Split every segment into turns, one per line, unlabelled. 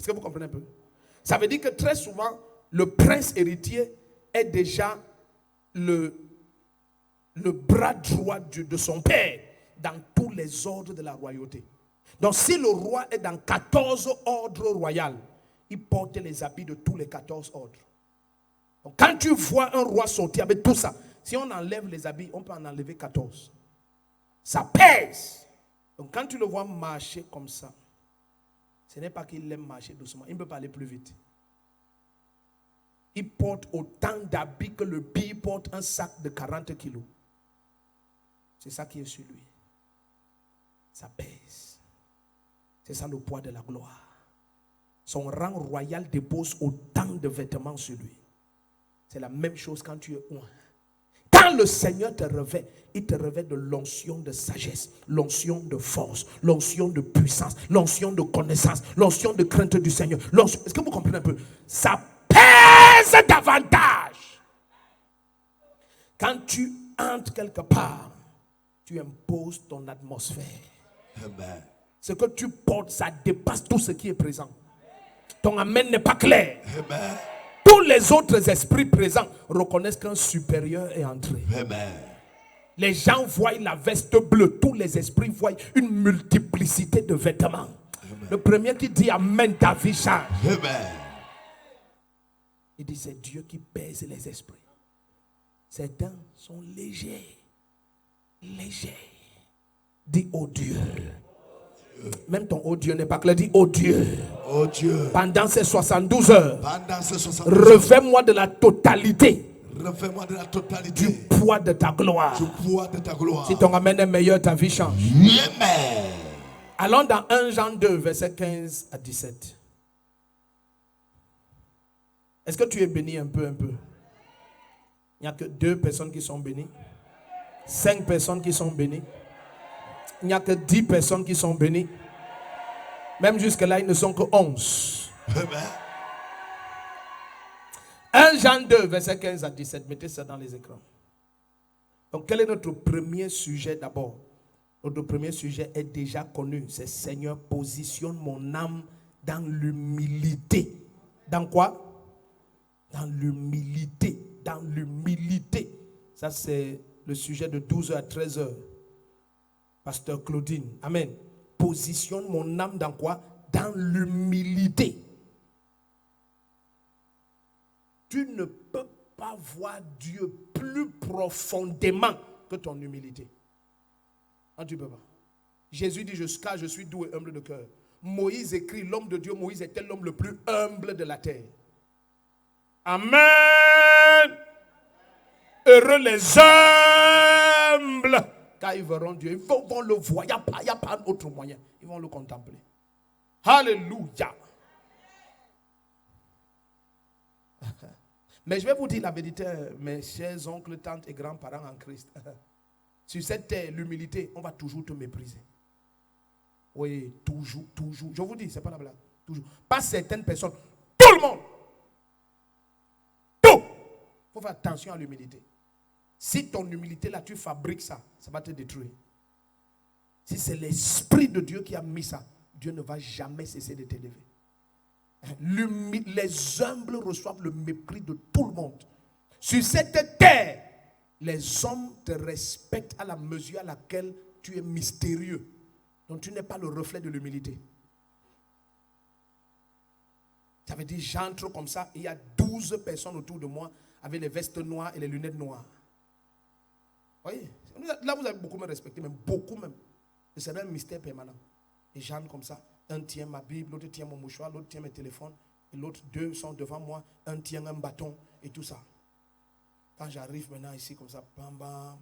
Est-ce que vous comprenez un peu? Ça veut dire que très souvent, le prince héritier est déjà le bras droit de son père dans tous les ordres de la royauté. Donc si le roi est dans 14 ordres royaux, il porte les habits de tous les 14 ordres. Donc quand tu vois un roi sortir avec tout ça, si on enlève les habits, on peut en enlever 14. Ça pèse. Donc quand tu le vois marcher comme ça, ce n'est pas qu'il aime marcher doucement, il ne peut pas aller plus vite. Il porte autant d'habits que le bille porte un sac de 40 kilos. C'est ça qui est sur lui. Ça pèse. C'est ça le poids de la gloire. Son rang royal dépose autant de vêtements sur lui. C'est la même chose quand tu es oint. Quand le Seigneur te revêt, il te revêt de l'onction de sagesse, l'onction de force, l'onction de puissance, l'onction de connaissance, l'onction de crainte du Seigneur. Est-ce que vous comprenez un peu? Ça pèse davantage. Quand tu entres quelque part, tu imposes ton atmosphère.
Amen.
Ce que tu portes, ça dépasse tout ce qui est présent. Ton amen n'est pas clair.
Amen.
Tous les autres esprits présents reconnaissent qu'un supérieur est entré.
Amen.
Les gens voient la veste bleue. Tous les esprits voient une multiplicité de vêtements. Amen. Le premier qui dit amen, ta vie change.
Amen.
Il dit c'est Dieu qui pèse les esprits. Ses dents sont légers. Légers. Dis oh Dieu. Même ton oh Dieu n'est pas clair. Dis oh Dieu.
Oh Dieu.
Pendant ces 72 heures.
Pendant ces 72
revêt-moi de la totalité.
Revêt-moi de la totalité.
Du poids de ta gloire.
Du poids de ta gloire.
Si ton amen est meilleur, ta vie change.
Amen.
Allons dans 1 Jean 2, verset 15 à 17. Est-ce que tu es béni un peu, un peu? Il n'y a que 2 personnes qui sont bénies. 5 personnes qui sont bénies. Il n'y a que 10 personnes qui sont bénies. Même jusque-là, ils ne sont que 11.
Amen.
1 Jean 2, verset 15 à 17. Mettez ça dans les écrans. Donc, quel est notre premier sujet d'abord? Notre premier sujet est déjà connu. C'est Seigneur, positionne mon âme dans l'humilité. Dans quoi? Dans l'humilité. Dans l'humilité. Ça, c'est le sujet de 12h à 13h. Pasteur Claudine. Amen. Positionne mon âme dans quoi? Dans l'humilité. Tu ne peux pas voir Dieu plus profondément que ton humilité. Non, tu ne peux pas. Jésus dit, car je suis doux et humble de cœur. Moïse écrit, l'homme de Dieu, Moïse était l'homme le plus humble de la terre. Amen. Heureux les humbles, car ils verront Dieu. Ils vont le voir. Il n'y a pas un autre moyen. Ils vont le contempler. Alléluia. Mais je vais vous dire la vérité, mes chers oncles, tantes et grands-parents en Christ. Sur cette terre, l'humilité, on va toujours te mépriser. Oui, toujours, toujours. Je vous dis, ce n'est pas la blague. Toujours. Pas certaines personnes. Tout le monde. Tout. Il faut faire attention à l'humilité. Si ton humilité, là, tu fabriques ça, ça va te détruire. Si c'est l'Esprit de Dieu qui a mis ça, Dieu ne va jamais cesser de t'élever. Les humbles reçoivent le mépris de tout le monde. Sur cette terre, les hommes te respectent à la mesure à laquelle tu es mystérieux. Donc tu n'es pas le reflet de l'humilité. Ça veut dire j'entre comme ça et il y a 12 personnes autour de moi avec les vestes noires et les lunettes noires. Vous voyez? Là vous avez beaucoup me respecté, même beaucoup même. C'est un mystère permanent. Et j'entre comme ça. Un tient ma Bible, l'autre tient mon mouchoir, l'autre tient mes téléphones, et l'autre 2 sont devant moi, un tient un bâton et tout ça. Quand j'arrive maintenant ici comme ça, bam bam,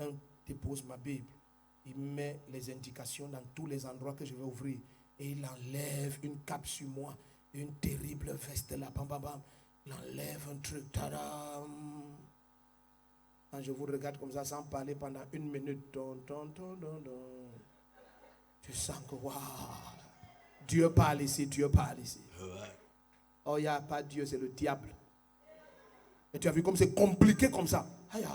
un dépose ma Bible, il met les indications dans tous les endroits que je vais ouvrir et il enlève une cape sur moi, une terrible veste là, bam bam bam, il enlève un truc, tadam. Quand je vous regarde comme ça sans parler pendant 1 minute, tu sens que waouh. Dieu parle ici, Dieu parle ici. Oh, il n'y a pas Dieu, c'est le diable. Et tu as vu comme c'est compliqué comme ça. Aïe,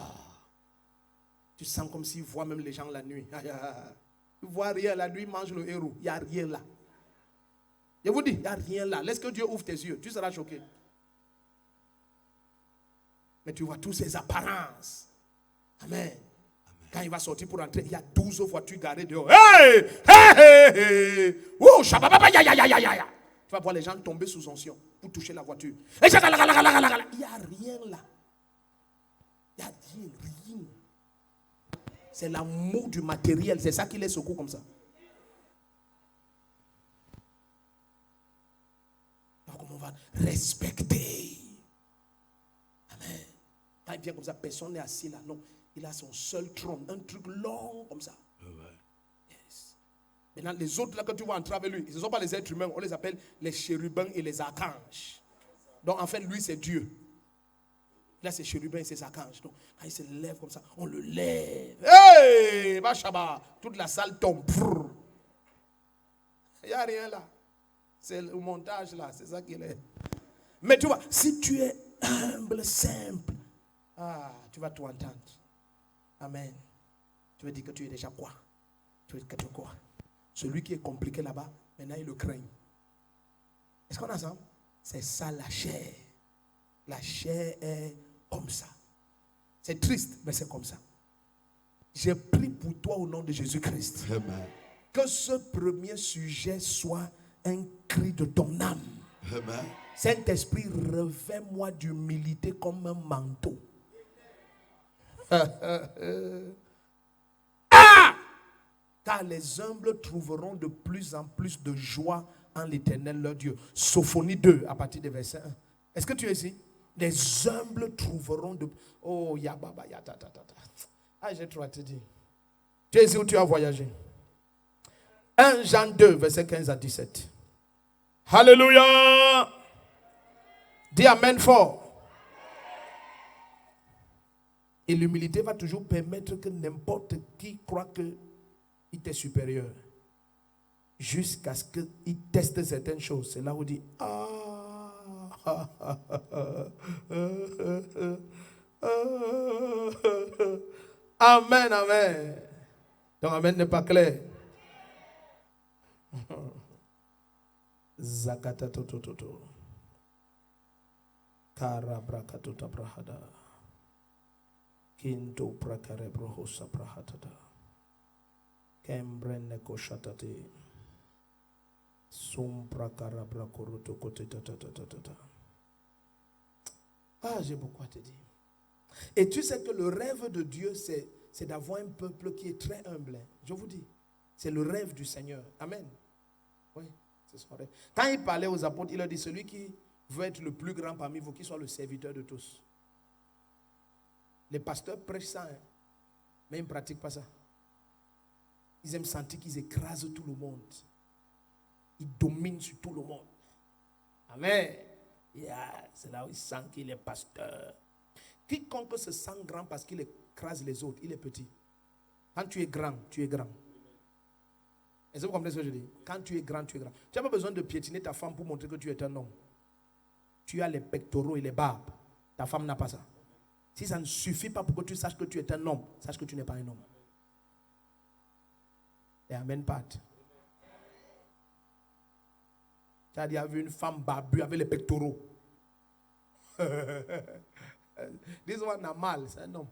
tu sens comme s'il voit même les gens la nuit. Aïe, il ne voit rien, la nuit mange le héros. Il n'y a rien là. Je vous dis, il n'y a rien là. Laisse que Dieu ouvre tes yeux. Tu seras choqué. Mais tu vois toutes ces apparences. Amen. Quand il va sortir pour entrer, il y a 12 voitures garées dehors. Hey! Hey! Hey! Hey! Oh, shababa, ya, ya, ya, ya, ya. Tu vas voir les gens tomber sous onction pour toucher la voiture. Il n'y a rien là. Il n'y a rien. C'est l'amour du matériel. C'est ça qui les secoue comme ça. Alors comment on va respecter? Amen. Quand il vient comme ça, personne n'est assis là. Non. Il a son seul trône, un truc long comme ça. Yes. Maintenant, les autres là que tu vois entrer avec lui, ce ne sont pas les êtres humains, on les appelle les chérubins et les archanges. Donc en fait, lui c'est Dieu. Là c'est chérubins et ses archanges. Donc quand il se lève comme ça, on le lève. Hey, Bachaba, toute la salle tombe. Il n'y a rien là. C'est le montage là, c'est ça qu'il est. Mais tu vois, si tu es humble, simple, tu vas tout entendre. Amen. Tu veux dire que tu es déjà quoi? Tu veux dire que tu es quoi? Celui qui est compliqué là-bas, maintenant il le craint. Est-ce qu'on a ça? C'est ça la chair. La chair est comme ça. C'est triste, mais c'est comme ça. J'ai pris pour toi au nom de Jésus-Christ.
Amen.
Que ce premier sujet soit un cri de ton âme.
Amen.
Saint-Esprit, revêt-moi d'humilité comme un manteau. Car les humbles trouveront de plus en plus de joie en l'Éternel leur Dieu. Sophonie 2 à partir du verset 1. Est-ce que tu es ici? Les humbles trouveront de... Oh, yababa, yatatata. J'ai trop à te dire. Tu es ici où tu as voyagé? 1 Jean 2, verset 15 à 17. Alléluia! Dis Amen fort. Et l'humilité va toujours permettre que n'importe qui croit qu'il t'est supérieur. Jusqu'à ce qu'il teste certaines choses. C'est là où il dit Amen, amen. Donc amen n'est pas clair. Zakata toto. Karabrakatuta brahada. Kinto prakarebrohosa prahatada. Kembrenne koshatate. Sum prakarabrakuruto kote tata. J'ai beaucoup à te dire. Et tu sais que le rêve de Dieu, c'est d'avoir un peuple qui est très humble. Je vous dis, c'est le rêve du Seigneur. Amen. Oui, c'est son rêve. Quand il parlait aux apôtres, il leur dit, celui qui veut être le plus grand parmi vous, qui soit le serviteur de tous. Les pasteurs prêchent ça, hein, mais ils ne pratiquent pas ça. Ils aiment sentir qu'ils écrasent tout le monde. Ils dominent sur tout le monde. Amen. C'est là où il sent qu'il est pasteur. Quiconque se sent grand parce qu'il écrase les autres, il est petit. Quand tu es grand, tu es grand. Est-ce que vous comprenez ce que je dis? Quand tu es grand, tu es grand. Tu n'as pas besoin de piétiner ta femme pour montrer que tu es un homme. Tu as les pectoraux et les barbes. Ta femme n'a pas ça. Si ça ne suffit pas pour que tu saches que tu es un homme, sache que tu n'es pas un homme. Et amen, Pat. Tu as déjà vu une femme barbue avec les pectoraux. This one a mal, c'est un homme.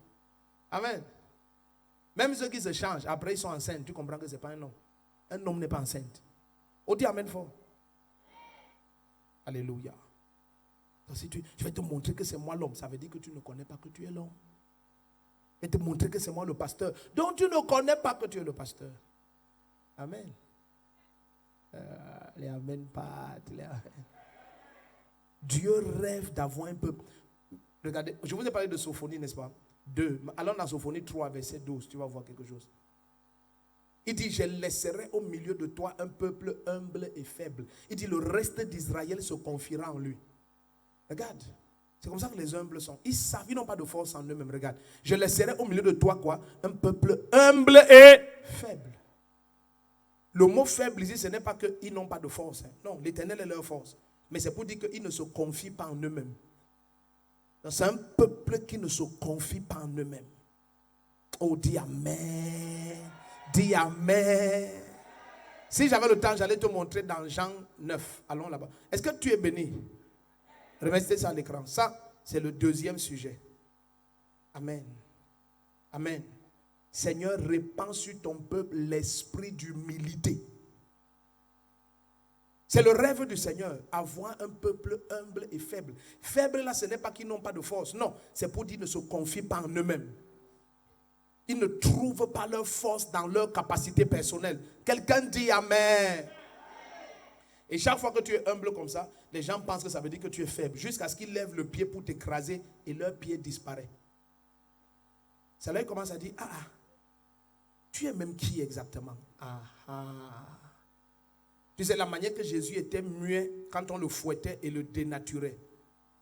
Amen. Même ceux qui se changent, après ils sont enceintes, tu comprends que ce n'est pas un homme. Un homme n'est pas enceinte. On dit amen fort. Alléluia. Donc si je vais te montrer que c'est moi l'homme, ça veut dire que tu ne connais pas que tu es l'homme. Je vais te montrer que c'est moi le pasteur. Donc tu ne connais pas que tu es le pasteur. Amen. Les amen pas. Dieu rêve d'avoir un peuple. Regardez, je vous ai parlé de Sophonie, n'est-ce pas? 2. Allons dans Sophonie 3, verset 12, tu vas voir quelque chose. Il dit, je laisserai au milieu de toi un peuple humble et faible. Il dit, le reste d'Israël se confiera en lui. Regarde, c'est comme ça que les humbles sont. Ils savent, ils n'ont pas de force en eux-mêmes. Regarde, je laisserai au milieu de toi quoi? Un peuple humble et faible. Le mot faible ici, ce n'est pas qu'ils n'ont pas de force. Hein. Non, l'Éternel est leur force. Mais c'est pour dire qu'ils ne se confient pas en eux-mêmes. C'est un peuple qui ne se confie pas en eux-mêmes. Oh, dis Amen. Dis Amen. Si j'avais le temps, j'allais te montrer dans Jean 9. Allons là-bas. Est-ce que tu es béni? Remettez ça à l'écran. Ça, c'est le deuxième sujet. Amen. Amen. Seigneur, répands sur ton peuple l'esprit d'humilité. C'est le rêve du Seigneur, avoir un peuple humble et faible. Faible là, ce n'est pas qu'ils n'ont pas de force. Non, c'est pour dire qu'ils ne se confient pas en eux-mêmes. Ils ne trouvent pas leur force dans leur capacité personnelle. Quelqu'un dit Amen. Et chaque fois que tu es humble comme ça, les gens pensent que ça veut dire que tu es faible. Jusqu'à ce qu'ils lèvent le pied pour t'écraser et leur pied disparaît. C'est là qu'ils commencent à dire, tu es même qui exactement? Tu sais, la manière que Jésus était muet quand on le fouettait et le dénaturait,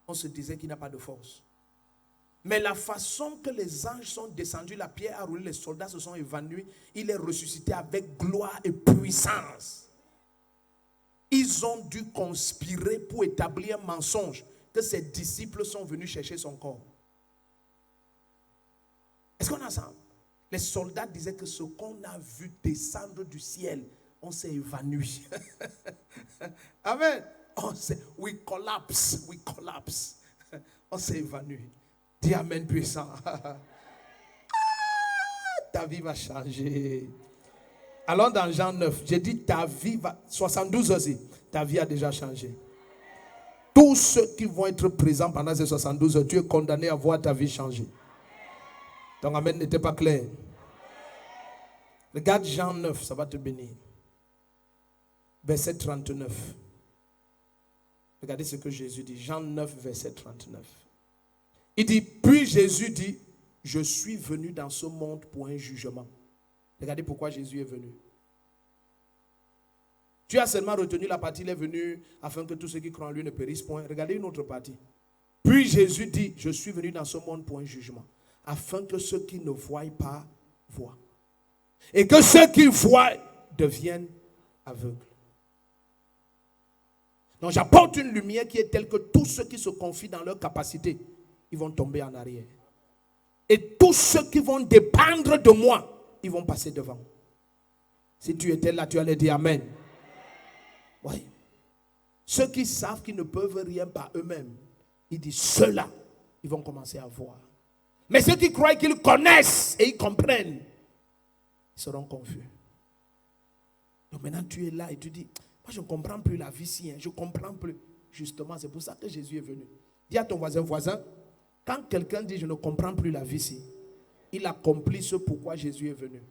on se disait qu'il n'a pas de force. Mais la façon que les anges sont descendus, la pierre a roulé, les soldats se sont évanouis, il est ressuscité avec gloire et puissance. Ils ont dû conspirer pour établir un mensonge que ses disciples sont venus chercher son corps. Est-ce qu'on est ensemble? Les soldats disaient que ce qu'on a vu descendre du ciel, on s'est évanoui. Amen. We collapse. On s'est évanoui. Dis Amen puissant. Ta vie va changer. Allons dans Jean 9. J'ai dit ta vie va... 72 aussi. Ta vie a déjà changé. Tous ceux qui vont être présents pendant ces 72 heures, tu es condamné à voir ta vie changer. Ton Amen n'était pas clair. Regarde Jean 9, ça va te bénir. Verset 39. Regardez ce que Jésus dit. Jean 9, verset 39. Il dit, puis Jésus dit, je suis venu dans ce monde pour un jugement. Regardez pourquoi Jésus est venu. Tu as seulement retenu la partie, il est venu afin que tous ceux qui croient en lui ne périssent point. Regardez une autre partie. Puis Jésus dit, je suis venu dans ce monde pour un jugement, afin que ceux qui ne voient pas voient. Et que ceux qui voient deviennent aveugles. Donc j'apporte une lumière qui est telle que tous ceux qui se confient dans leur capacité, ils vont tomber en arrière. Et tous ceux qui vont dépendre de moi, ils vont passer devant. Si tu étais là, tu allais dire Amen. Oui. Ceux qui savent qu'ils ne peuvent rien par eux-mêmes, ils disent ceux-là, ils vont commencer à voir. Mais ceux qui croient qu'ils connaissent et ils comprennent, ils seront confus. Donc maintenant tu es là et tu dis, moi je ne comprends plus la vie ici, je ne comprends plus. Justement, c'est pour ça que Jésus est venu. Dis à ton voisin, quand quelqu'un dit je ne comprends plus la vie ici, il accomplit ce pourquoi Jésus est venu.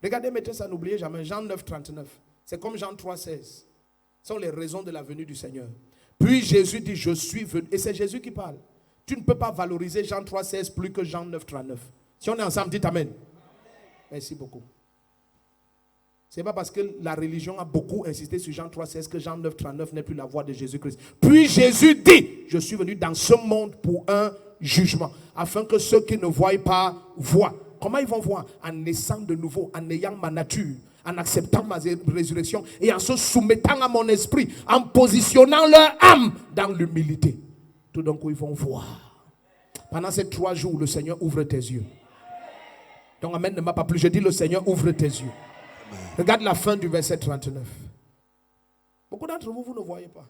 Regardez, mettez ça, n'oubliez jamais, Jean 9, 39. C'est comme Jean 3, 16. Ce sont les raisons de la venue du Seigneur. Puis Jésus dit, je suis venu. Et c'est Jésus qui parle. Tu ne peux pas valoriser Jean 3, 16 plus que Jean 9, 39. Si on est ensemble, dites Amen. Merci beaucoup. Ce n'est pas parce que la religion a beaucoup insisté sur Jean 3, 16 que Jean 9, 39 n'est plus la voix de Jésus-Christ. Puis Jésus dit, je suis venu dans ce monde pour un jugement, afin que ceux qui ne voient pas voient. Comment ils vont voir? En naissant de nouveau, en ayant ma nature, en acceptant ma résurrection et en se soumettant à mon esprit, en positionnant leur âme dans l'humilité. Tout d'un coup, ils vont voir. Pendant ces 3 jours, le Seigneur ouvre tes yeux. Donc, Amen ne m'a pas plu. Je dis, le Seigneur ouvre tes yeux. Regarde la fin du verset 39. Beaucoup d'entre vous, vous ne voyez pas.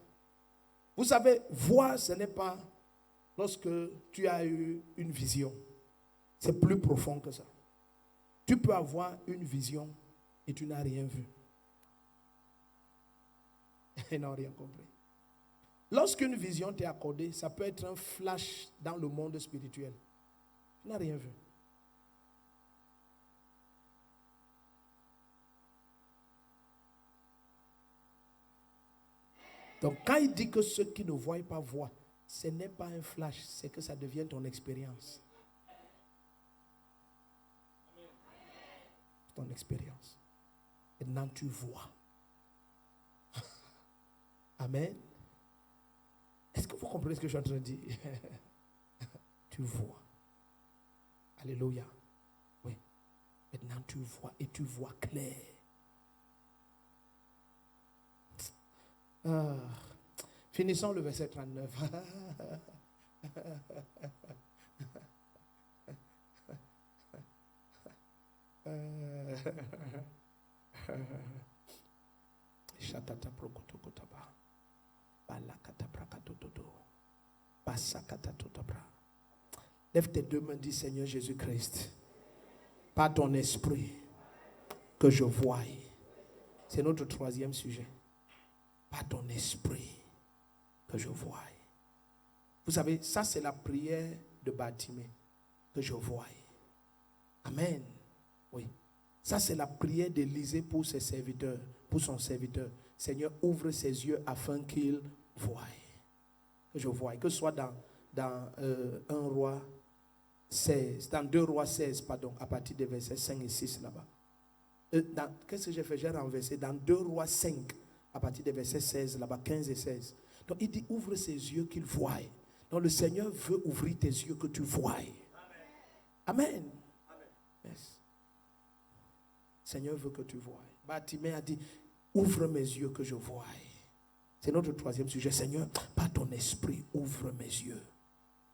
Vous savez, voir, ce n'est pas lorsque tu as eu une vision. C'est plus profond que ça. Tu peux avoir une vision et tu n'as rien vu. Ils n'ont rien compris. Lorsqu'une vision t'est accordée, ça peut être un flash dans le monde spirituel. Tu n'as rien vu. Donc quand il dit que ceux qui ne voient pas voient, ce n'est pas un flash, c'est que ça devient ton expérience. Ton expérience. Maintenant tu vois. Amen. Est-ce que vous comprenez ce que je suis en train de dire? Tu vois. Alléluia. Oui. Maintenant tu vois et tu vois clair. Finissons le verset 39. Shatata prokotokotaba. Balakata prakatototo. Basakata totabra. Lève tes deux mains, dis Seigneur Jésus-Christ, par ton esprit, que je voie. C'est notre troisième sujet. Par ton esprit, que je voie. Vous savez, ça c'est la prière de Bartimée, que je voie. Amen. Oui. Ça c'est la prière d'Élisée pour ses serviteurs, pour son serviteur. Seigneur, ouvre ses yeux afin qu'il voie. Que je voie. Que ce soit dans 1 roi 16, dans 2 rois 16, pardon, à partir des versets 5 et 6 là-bas. Qu'est-ce que j'ai fait? J'ai renversé dans 2 rois 5, à partir des versets 16 là-bas, 15 et 16. Donc il dit, ouvre ses yeux qu'il voie. Donc le Seigneur veut ouvrir tes yeux que tu voies. Amen. Amen. Yes. Seigneur veut que tu voies. Bartimée a dit, ouvre mes yeux que je voie. C'est notre troisième sujet. Seigneur, par ton esprit, ouvre mes yeux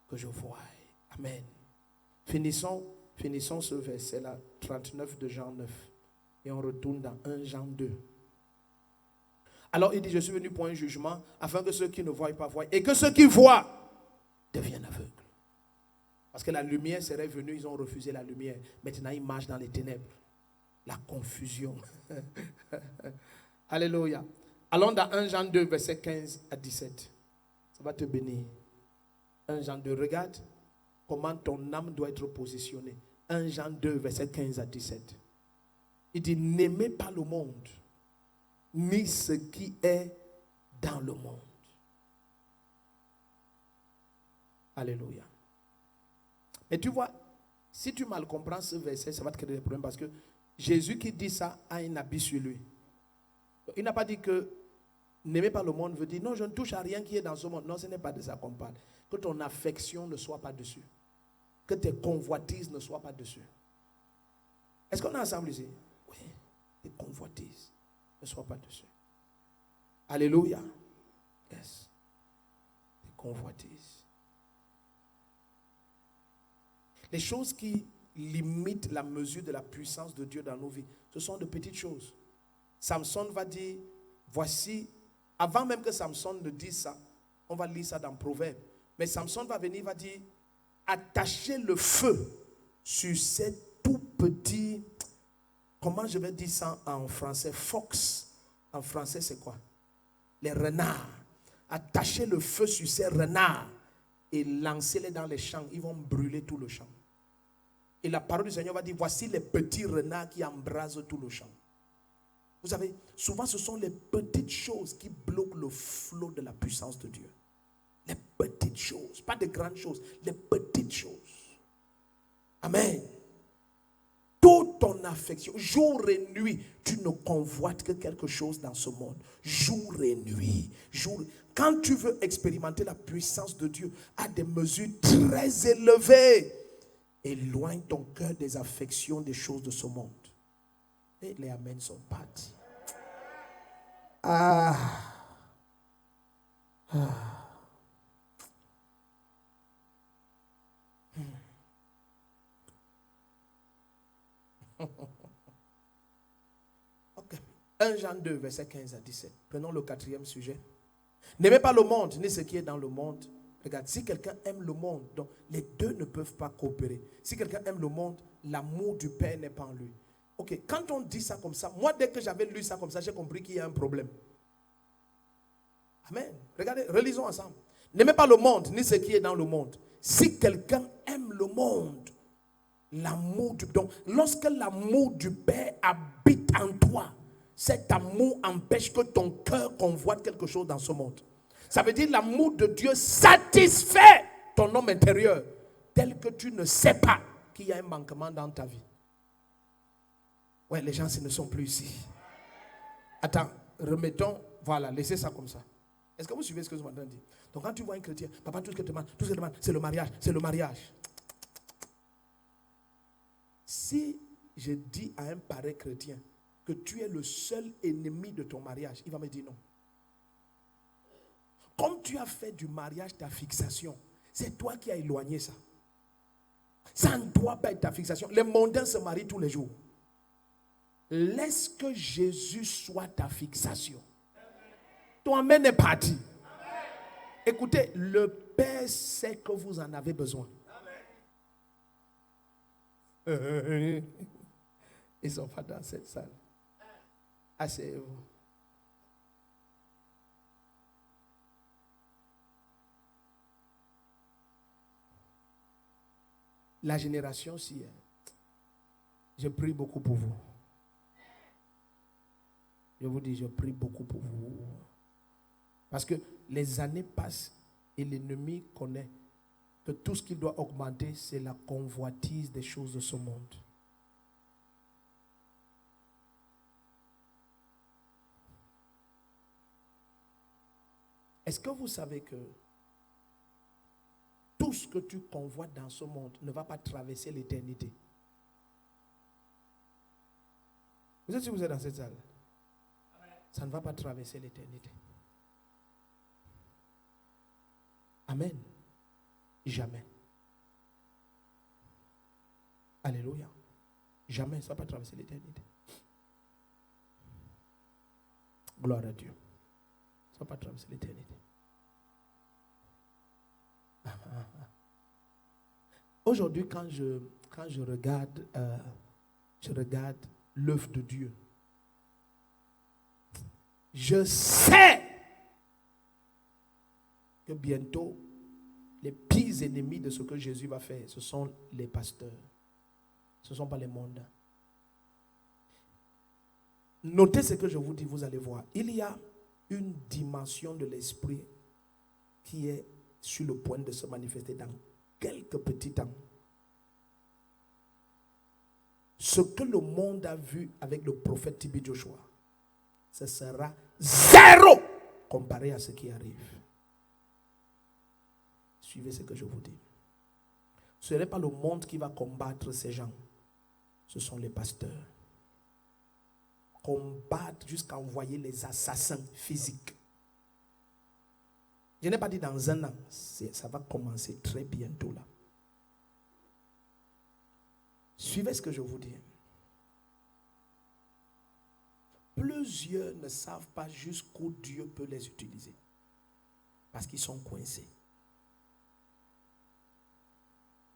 que je voie. Amen. Finissons ce verset-là, 39 de Jean 9. Et on retourne dans 1 Jean 2. Alors il dit, je suis venu pour un jugement, afin que ceux qui ne voient pas voient, et que ceux qui voient deviennent aveugles. Parce que la lumière serait venue, ils ont refusé la lumière. Maintenant, ils marchent dans les ténèbres. La confusion. Alléluia. Allons dans 1 Jean 2, verset 15 à 17. Ça va te bénir. 1 Jean 2, regarde comment ton âme doit être positionnée. 1 Jean 2, verset 15 à 17. Il dit, n'aimez pas le monde, ni ce qui est dans le monde. Alléluia. Mais tu vois, si tu mal comprends ce verset, ça va te créer des problèmes parce que Jésus qui dit ça a un habit sur lui. Il n'a pas dit que n'aimez pas le monde veut dire non, je ne touche à rien qui est dans ce monde. Non, ce n'est pas de ça qu'on parle. Que ton affection ne soit pas dessus. Que tes convoitises ne soient pas dessus. Est-ce qu'on est ensemble ici? Oui. Tes convoitises ne soient pas dessus. Alléluia. Yes. Tes convoitises. Les choses qui limitent la mesure de la puissance de Dieu dans nos vies, ce sont de petites choses. Samson va dire, voici, avant même que Samson ne dise ça, on va lire ça dans Proverbes. Mais Samson va venir, va dire, attachez le feu sur ces tout petits, comment je vais dire ça en français? Fox. En français, c'est quoi? Les renards. Attachez le feu sur ces renards et lancez-les dans les champs. Ils vont brûler tout le champ. Et la parole du Seigneur va dire, voici les petits renards qui embrasent tout le champ. Vous savez, souvent ce sont les petites choses qui bloquent le flot de la puissance de Dieu. Les petites choses, pas de grandes choses, les petites choses. Amen. Toute ton affection, jour et nuit, tu ne convoites que quelque chose dans ce monde. Jour et nuit. Quand tu veux expérimenter la puissance de Dieu à des mesures très élevées, éloigne ton cœur des affections, des choses de ce monde. Et les amens sont partis. Ok. 1 Jean 2, verset 15 à 17. Prenons le quatrième sujet. N'aimez pas le monde, ni ce qui est dans le monde. Regarde, si quelqu'un aime le monde, donc les deux ne peuvent pas coopérer. Si quelqu'un aime le monde, l'amour du Père n'est pas en lui. Ok, quand on dit ça comme ça, moi dès que j'avais lu ça comme ça, j'ai compris qu'il y a un problème. Amen. Regardez, relisons ensemble. N'aimez pas le monde, ni ce qui est dans le monde. Si quelqu'un aime le monde, l'amour du... Donc, lorsque l'amour du Père habite en toi, cet amour empêche que ton cœur convoite quelque chose dans ce monde. Ça veut dire l'amour de Dieu satisfait ton homme intérieur, tel que tu ne sais pas qu'il y a un manquement dans ta vie. Ouais, les gens, ils ne sont plus ici. Attends, remettons, voilà, laissez ça comme ça. Est-ce que vous suivez ce que je m'entends dire? Donc quand tu vois un chrétien, papa, tout ce que tu demandes, c'est le mariage, c'est le mariage. Si je dis à un pareil chrétien que tu es le seul ennemi de ton mariage, il va me dire non. Comme tu as fait du mariage ta fixation, c'est toi qui as éloigné ça. Ça ne doit pas être ta fixation. Les mondains se marient tous les jours. Laisse que Jésus soit ta fixation. Ton amen est parti. Écoutez, le Père sait que vous en avez besoin. Ils ne sont pas dans cette salle. Asseyez-vous. La génération-ci, je prie beaucoup pour vous. Je vous dis, je prie beaucoup pour vous. Parce que les années passent et l'ennemi connaît que tout ce qui doit augmenter, c'est la convoitise des choses de ce monde. Est-ce que vous savez que tout ce que tu convoites dans ce monde ne va pas traverser l'éternité? Vous êtes sûr que vous êtes dans cette salle? Ça ne va pas traverser l'éternité. Amen. Jamais. Alléluia. Jamais, ça ne va pas traverser l'éternité. Gloire à Dieu. Ça ne va pas traverser l'éternité. Aujourd'hui, quand je regarde l'œuvre de Dieu, je sais que bientôt, les pires ennemis de ce que Jésus va faire, ce sont les pasteurs. Ce ne sont pas les mondains. Notez ce que je vous dis, vous allez voir. Il y a une dimension de l'esprit qui est sur le point de se manifester dans quelques petits temps. Ce que le monde a vu avec le prophète Tibi Joshua, ce sera zéro comparé à ce qui arrive. Suivez ce que je vous dis. Ce n'est pas le monde qui va combattre ces gens. Ce sont les pasteurs. Combattre jusqu'à envoyer les assassins physiques. Je n'ai pas dit dans un an. Ça va commencer très bientôt là. Suivez ce que je vous dis. Plusieurs ne savent pas jusqu'où Dieu peut les utiliser. Parce qu'ils sont coincés.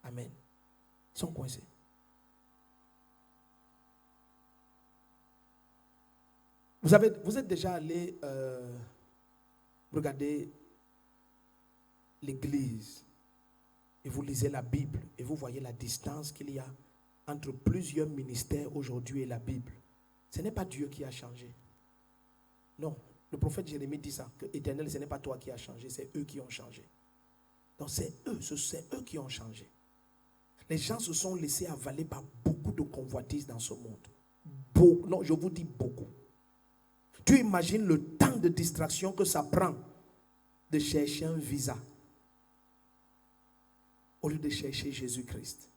Amen. Ils sont coincés. Vous êtes déjà allé regarder l'église et vous lisez la Bible et vous voyez la distance qu'il y a entre plusieurs ministères aujourd'hui et la Bible. Ce n'est pas Dieu qui a changé. Non, le prophète Jérémie dit ça, que Éternel, ce n'est pas toi qui as changé, c'est eux qui ont changé. Donc c'est eux qui ont changé. Les gens se sont laissés avaler par beaucoup de convoitises dans ce monde. Non, je vous dis beaucoup. Tu imagines le temps de distraction que ça prend de chercher un visa au lieu de chercher Jésus-Christ.